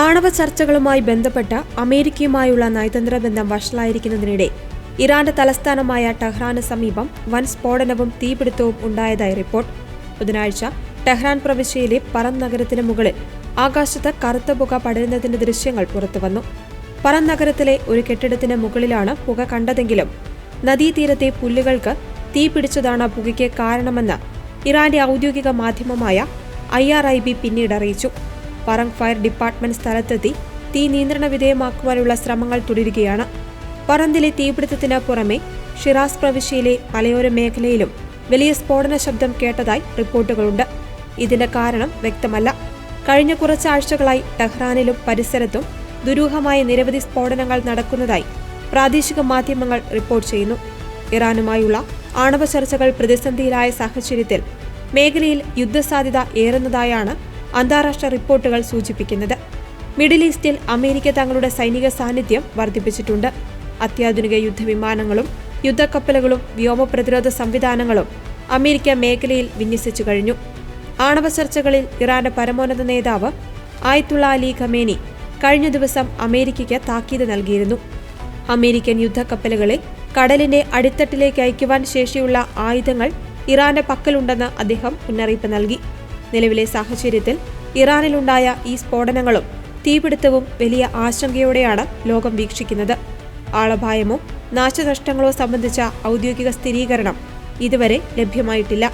ആണവ ചർച്ചകളുമായി ബന്ധപ്പെട്ട് അമേരിക്കയുമായുള്ള നയതന്ത്ര ബന്ധം വഷളായിരിക്കുന്നതിനിടെ ഇറാന്റെ തലസ്ഥാനമായ ടെഹ്റാന് സമീപം വൻ സ്ഫോടനവും തീപിടുത്തവും ഉണ്ടായതായി റിപ്പോർട്ട്. ബുധനാഴ്ച ടെഹ്റാൻ പ്രവിശ്യയിലെ പറൻ നഗരത്തിന് മുകളിൽ ആകാശത്ത് കറുത്ത പുക പടരുന്നതിന്റെ ദൃശ്യങ്ങൾ പുറത്തുവന്നു. പറൻ നഗരത്തിലെ ഒരു കെട്ടിടത്തിന് മുകളിലാണ് പുക കണ്ടതെങ്കിലും നദീതീരത്തെ പുല്ലുകൾക്ക് തീപിടിച്ചതാണ് പുകയ്ക്ക് കാരണമെന്ന് ഇറാന്റെ ഔദ്യോഗിക മാധ്യമമായ IRIB പിന്നീട് അറിയിച്ചു. പറങ് ഫയർ ഡിപ്പാർട്ട്മെന്റ് സ്ഥലത്തെത്തി തീ നിയന്ത്രണ വിധേയമാക്കുവാനുള്ള ശ്രമങ്ങൾ തുടരുകയാണ്. പറന്തിലെ തീപിടുത്തത്തിന് പുറമെ ഷിറാസ് പ്രവിശ്യയിലെ മലയോര മേഖലയിലും വലിയ സ്ഫോടന ശബ്ദം കേട്ടതായി റിപ്പോർട്ടുകളുണ്ട്. ഇതിന്റെ കാരണം വ്യക്തമല്ല. കഴിഞ്ഞ കുറച്ചാഴ്ചകളായി ടെഹ്റാനിലും പരിസരത്തും ദുരൂഹമായ നിരവധി സ്ഫോടനങ്ങൾ നടക്കുന്നതായി പ്രാദേശിക മാധ്യമങ്ങൾ റിപ്പോർട്ട് ചെയ്യുന്നു. ഇറാനുമായുള്ള ആണവ ചർച്ചകൾ പ്രതിസന്ധിയിലായ സാഹചര്യത്തിൽ മേഖലയിൽ യുദ്ധസാധ്യത ഏറുന്നതായാണ് അന്താരാഷ്ട്ര റിപ്പോർട്ടുകൾ സൂചിപ്പിക്കുന്നത്. മിഡിൽ ഈസ്റ്റിൽ അമേരിക്ക തങ്ങളുടെ സൈനിക സാന്നിധ്യം വർദ്ധിപ്പിച്ചിട്ടുണ്ട്. അത്യാധുനിക യുദ്ധവിമാനങ്ങളും യുദ്ധക്കപ്പലുകളും വ്യോമ പ്രതിരോധ സംവിധാനങ്ങളും അമേരിക്ക മേഖലയിൽ വിന്യസിച്ചു കഴിഞ്ഞു. ആണവ ചർച്ചകളിൽ ഇറാന്റെ പരമോന്നത നേതാവ് ആയത്തുള്ള അലി ഖമേനി കഴിഞ്ഞ ദിവസം അമേരിക്കയ്ക്ക് താക്കീത് നൽകിയിരുന്നു. അമേരിക്കൻ യുദ്ധക്കപ്പലുകളെ കടലിന്റെ അടിത്തട്ടിലേക്ക് അയക്കുവാൻ ശേഷിയുള്ള ആയുധങ്ങൾ ഇറാന്റെ പക്കലുണ്ടെന്ന് അദ്ദേഹം മുന്നറിയിപ്പ് നൽകി. നിലവിലെ സാഹചര്യത്തിൽ ഇറാനിലുണ്ടായ ഈ സ്ഫോടനങ്ങളും തീപിടുത്തവും വലിയ ആശങ്കയോടെയാണ് ലോകം വീക്ഷിക്കുന്നത്. ആളപായമോ നാശനഷ്ടങ്ങളോ സംബന്ധിച്ച ഔദ്യോഗിക സ്ഥിരീകരണം ഇതുവരെ ലഭ്യമായിട്ടില്ല.